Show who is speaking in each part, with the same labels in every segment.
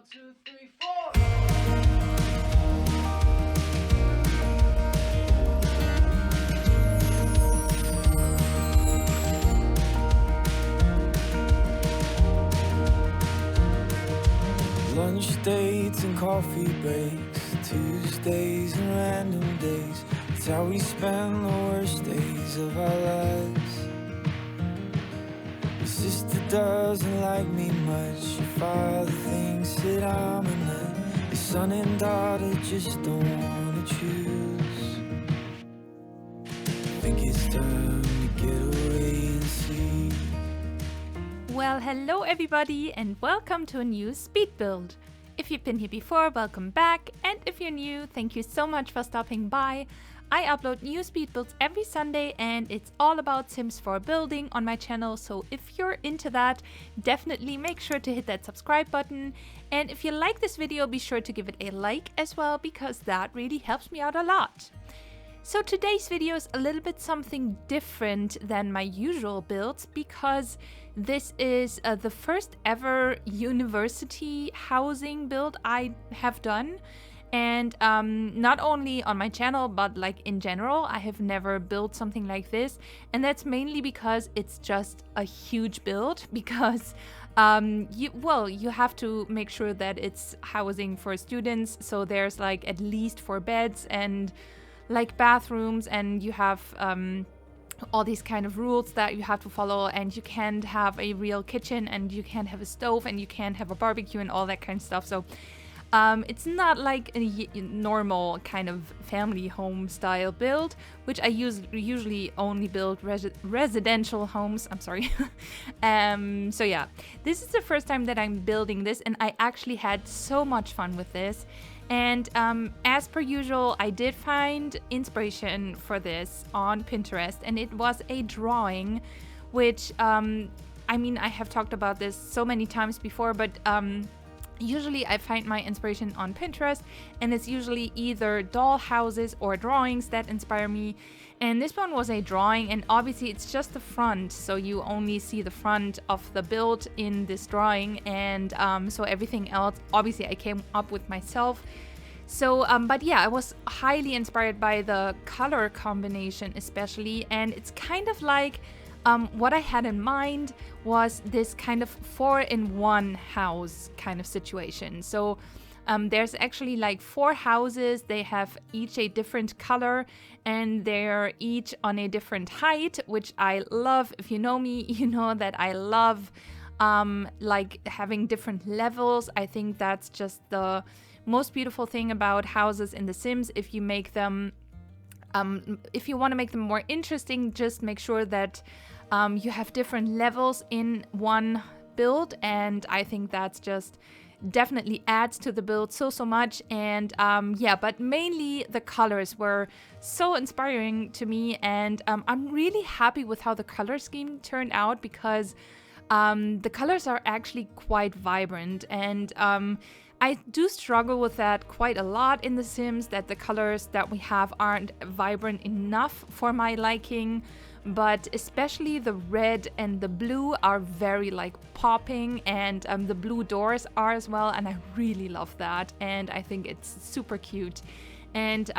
Speaker 1: 1, 2, 3, 4. Lunch dates and coffee breaks, Tuesdays and random days. It's how we spend the worst days of our lives. Your sister doesn't like me much. Your father thinks that I'm a nut. Your son and daughter just don't wanna choose. I think it's time to get away and see.
Speaker 2: Well, hello everybody and welcome to a new speed build. If you've been here before, welcome back, and if you're new, thank you so much for stopping by. I upload new speed builds every Sunday and it's all about Sims 4 building on my channel, so if you're into that, definitely make sure to hit that subscribe button, and if you like this video, be sure to give it a like as well, because that really helps me out a lot. So today's video is a little bit something different than my usual builds, because this is the first ever university housing build I have done. And not only on my channel, but like in general, I have never built something like this. And that's mainly because it's just a huge build, because you have to make sure that it's housing for students. So there's like at least 4 beds and like bathrooms, and you have all these kind of rules that you have to follow, and you can't have a real kitchen, and you can't have a stove, and you can't have a barbecue and all that kind of stuff. So it's not like a normal kind of family home style build, which I usually only build residential homes. I'm sorry. So yeah, this is the first time that I'm building this, and I actually had so much fun with this. And as per usual, I did find inspiration for this on Pinterest, and it was a drawing, which, I mean, I have talked about this so many times before, but usually I find my inspiration on Pinterest, and it's usually either doll houses or drawings that inspire me. And this one was a drawing, and obviously it's just the front, so you only see the front of the build in this drawing, and so everything else obviously I came up with myself. So but yeah, I was highly inspired by the color combination especially, and it's kind of like what I had in mind was this kind of 4-in-1 house kind of situation. So there's actually like 4 houses. They have each a different color, and they're each on a different height, which I love. If you know me, you know that I love like having different levels. I think that's just the most beautiful thing about houses in The Sims. If you make them if you want to make them more interesting, just make sure that you have different levels in one build, and I think that's just definitely adds to the build so much. And yeah, but mainly the colors were so inspiring to me, and I'm really happy with how the color scheme turned out, because the colors are actually quite vibrant, and I do struggle with that quite a lot in The Sims, that the colors that we have aren't vibrant enough for my liking. But especially the red and the blue are very like popping, and the blue doors are as well, and I really love that, and I think it's super cute. And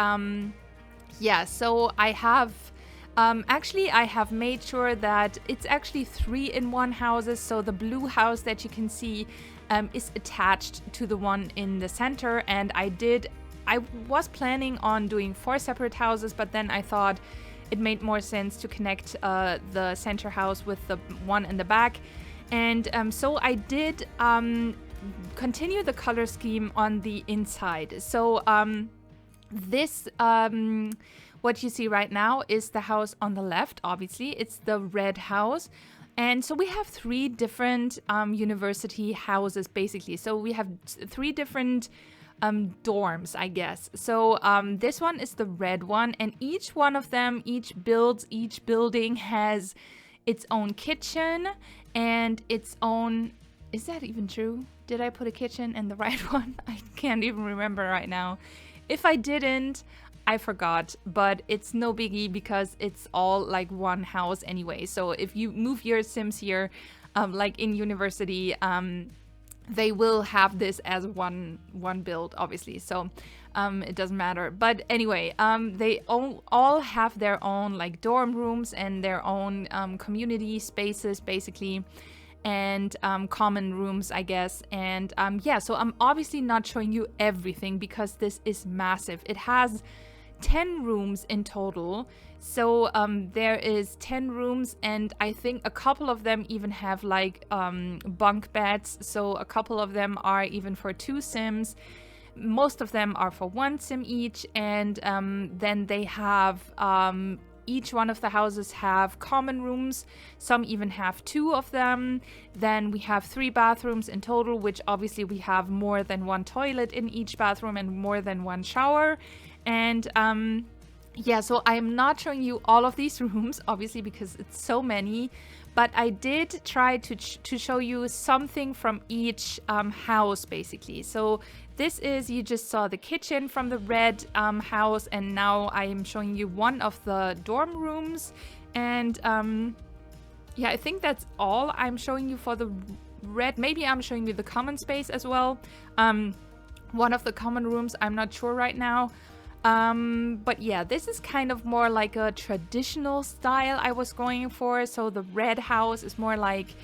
Speaker 2: yeah, so I have actually I have made sure that it's actually 3-in-1 houses. So the blue house that you can see is attached to the one in the center, and I was planning on doing 4 separate houses, but then I thought it made more sense to connect the center house with the one in the back. And so I did continue the color scheme on the inside. So this, what you see right now is the house on the left. Obviously, it's the red house. And so we have 3 different university houses, basically. So we have 3 different dorms, I guess. So this one is the red one, and each one of them, each building has its own kitchen and its own... Is that even true? Did I put a kitchen in the right one? I can't even remember right now. If I didn't, I forgot, but it's no biggie because it's all like one house anyway. So if you move your Sims here, like in university, they will have this as one build, obviously, so it doesn't matter. But anyway, they all have their own like dorm rooms and their own community spaces basically, and common rooms, I guess. And yeah, so I'm obviously not showing you everything because this is massive. It has 10 rooms in total. So there is 10 rooms, and I think a couple of them even have like bunk beds. So a couple of them are even for 2 sims. Most of them are for 1 sim each. And then they have each one of the houses have common rooms. Some even have 2 of them. Then we have 3 bathrooms in total, which obviously we have more than 1 toilet in each bathroom and more than 1 shower. And yeah, so I am not showing you all of these rooms, obviously, because it's so many. But I did try to show you something from each house, basically. So this is, you just saw the kitchen from the red house, and now I am showing you one of the dorm rooms. And yeah, I think that's all I'm showing you for the red. Maybe I'm showing you the common space as well. One of the common rooms, I'm not sure right now. But yeah, this is kind of more like a traditional style I was going for. So the red house is more like,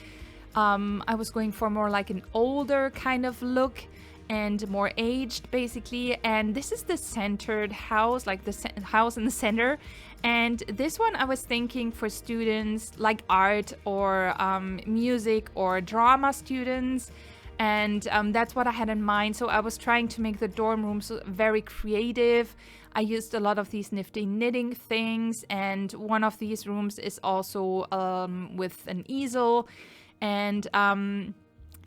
Speaker 2: I was going for more like an older kind of look and more aged basically. And this is the centered house, like the house in the center. And this one I was thinking for students like art or music or drama students. And that's what I had in mind. So I was trying to make the dorm rooms very creative. I used a lot of these nifty knitting things. And one of these rooms is also with an easel. And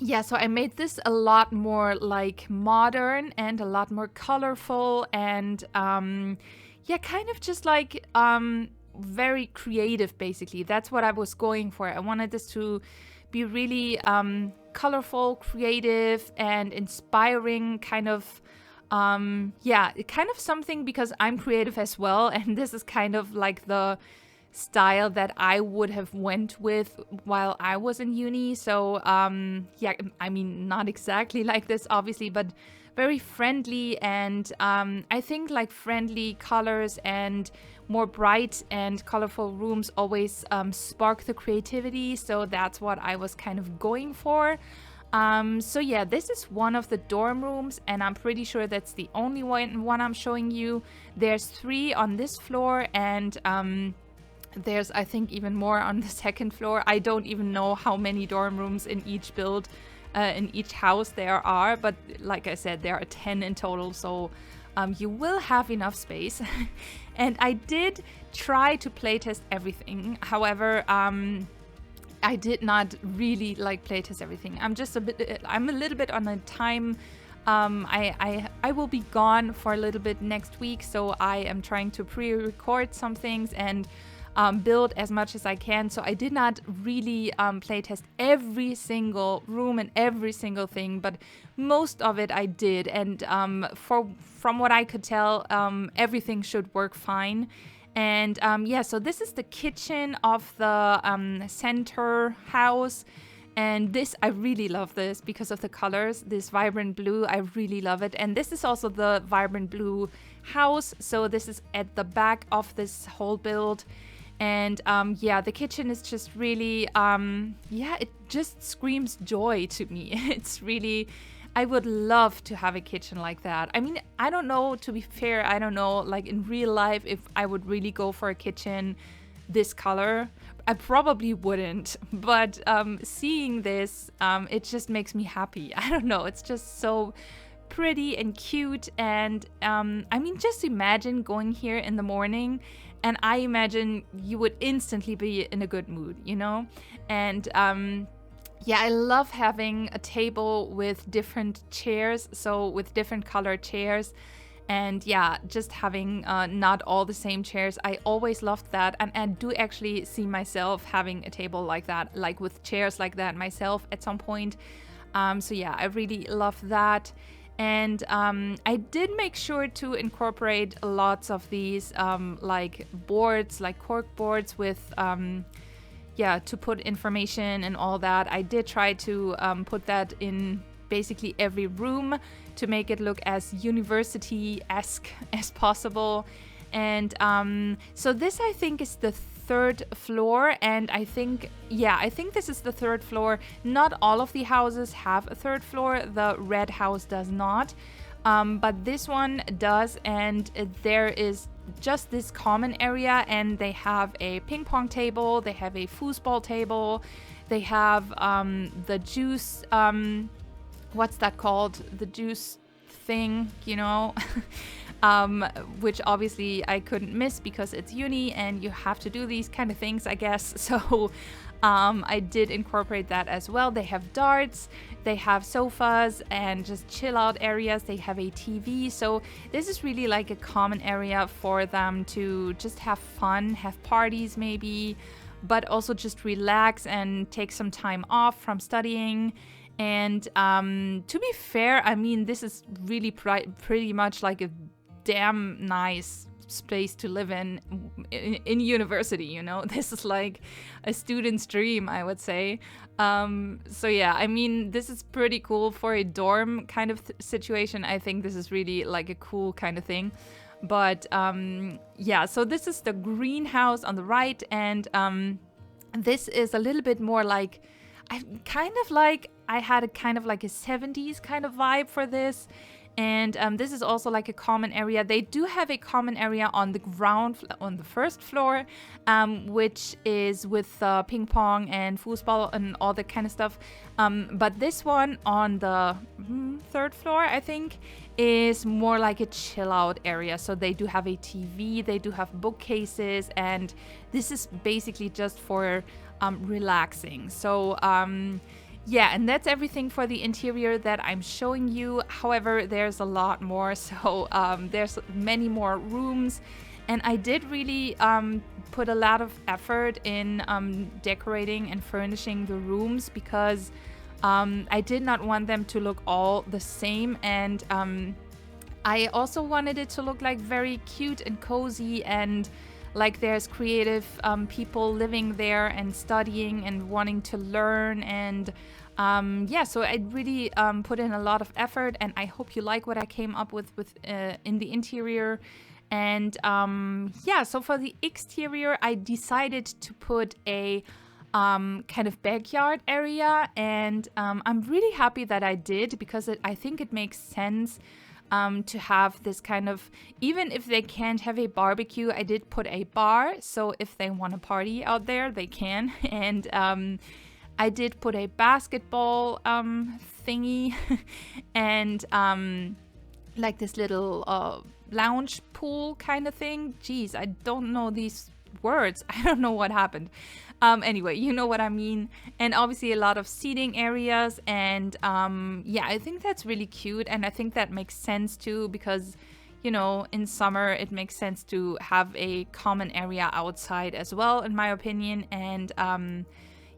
Speaker 2: yeah, so I made this a lot more like modern and a lot more colorful. And yeah, kind of just like very creative, basically. That's what I was going for. I wanted this to be really colorful, creative, and inspiring, kind of yeah, kind of something, because I'm creative as well, and this is kind of like the style that I would have went with while I was in uni. So yeah, I mean, not exactly like this obviously, but very friendly. And I think like friendly colors and more bright and colorful rooms always spark the creativity. So that's what I was kind of going for. So yeah, this is one of the dorm rooms, and I'm pretty sure that's the only one I'm showing you. There's 3 on this floor, and there's, I think, even more on the second floor. I don't even know how many dorm rooms in each build, in each house there are, but like I said, there are 10 in total, so you will have enough space. And I did try to playtest everything. However, I did not really like playtest everything. I'm a little bit on a time. I will be gone for a little bit next week, so I am trying to pre-record some things and build as much as I can. So I did not really playtest every single room and every single thing, but most of it I did. And from what I could tell, everything should work fine. And yeah, so this is the kitchen of the center house. And this, I really love this because of the colors, this vibrant blue, I really love it. And this is also the vibrant blue house. So this is at the back of this whole build. And yeah, the kitchen is just really, yeah, it just screams joy to me. It's really, I would love to have a kitchen like that. I mean, I don't know, to be fair, I don't know, like in real life, if I would really go for a kitchen this color. I probably wouldn't, but seeing this, it just makes me happy. I don't know, it's just so pretty and cute. And I mean, just imagine going here in the morning, and I imagine you would instantly be in a good mood, you know? And yeah, I love having a table with different chairs, so with different colored chairs. And yeah, just having not all the same chairs. I always loved that. And I do actually see myself having a table like that, like with chairs like that myself at some point. So yeah, I really love that. And I did make sure to incorporate lots of these like boards, like cork boards with, yeah, to put information and all that. I did try to put that in basically every room to make it look as university-esque as possible. And so this, I think, is the third floor, and I think this is the third floor. Not all of the houses have a third floor. The red house does not, but this one does, and there is just this common area, and they have a ping pong table, they have a foosball table, they have the juice, what's that called? The juice thing, you know? Which obviously I couldn't miss because it's uni and you have to do these kind of things, I guess. So I did incorporate that as well. They have darts, they have sofas and just chill out areas. They have a TV. So this is really like a common area for them to just have fun, have parties maybe, but also just relax and take some time off from studying. And to be fair, I mean, this is really pretty much like a damn nice space to live in university, you know. This is like a student's dream, I would say. So yeah, I mean, this is pretty cool for a dorm kind of situation. I think this is really like a cool kind of thing. But yeah, so this is the greenhouse on the right, and this is a little bit more like, I had a kind of like a 70s kind of vibe for this. And this is also like a common area. They do have a common area on the ground, on the first floor, which is with ping pong and foosball and all that kind of stuff. But this one on the third floor, I think, is more like a chill out area. So they do have a TV, they do have bookcases, and this is basically just for relaxing. So yeah, and that's everything for the interior that I'm showing you. However, there's a lot more, so there's many more rooms, and I did really put a lot of effort in decorating and furnishing the rooms, because I did not want them to look all the same, and I also wanted it to look like very cute and cozy, and like there's creative people living there and studying and wanting to learn. And yeah, so I really put in a lot of effort, and I hope you like what I came up with in the interior. And yeah, so for the exterior, I decided to put a kind of backyard area, and I'm really happy that I did, because I think it makes sense to have this kind of, even if they can't have a barbecue, I did put a bar, so if they want to party out there, they can. And I did put a basketball thingy and like this little lounge pool kind of thing. Jeez, I don't know these words. I don't know what happened. Anyway, you know what I mean. And obviously a lot of seating areas, and yeah, I think that's really cute, and I think that makes sense too, because, you know, in summer it makes sense to have a common area outside as well, in my opinion. And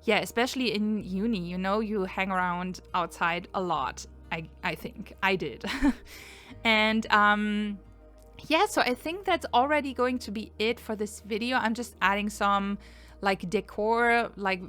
Speaker 2: yeah, especially in uni, you know, you hang around outside a lot. I think I did. And yeah, so I think that's already going to be it for this video. I'm just adding some like decor, like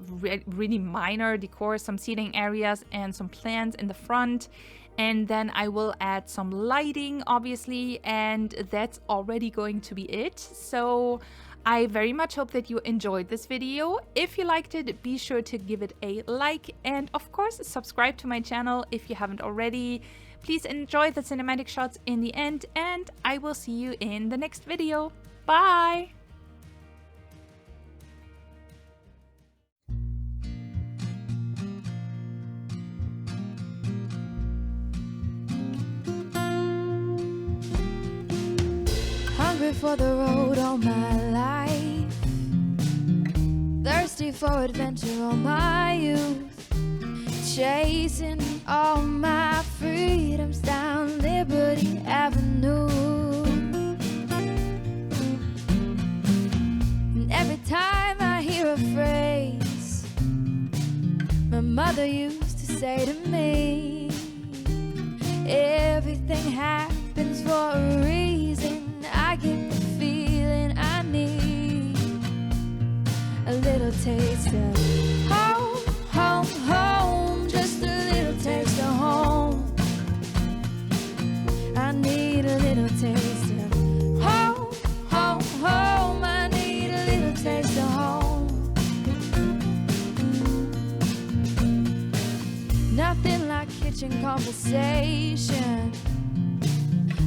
Speaker 2: really minor decor, some seating areas and some plants in the front. And then I will add some lighting, obviously, and that's already going to be it. So I very much hope that you enjoyed this video. If you liked it, be sure to give it a like, and of course subscribe to my channel if you haven't already. Please enjoy the cinematic shots in the end, and I will see you in the next video. Bye!
Speaker 3: Hungry for the road all my life, thirsty for adventure all my youth, chasing all my freedoms down Liberty Avenue. And every time I hear a phrase my mother used to say to me, everything happens for a reason, I get the feeling I need a little taste of home, home, home, just a little taste of home. little taste of home, home, home. I need a little taste of home. Nothing like kitchen conversation,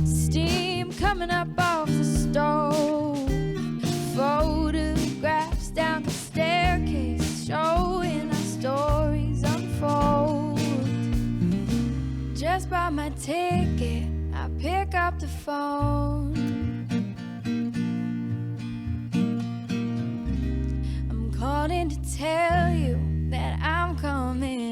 Speaker 3: steam coming up off the stove, photographs down the staircase showing our stories unfold. Just bought my ticket, I pick up the phone. I'm calling to tell you that I'm coming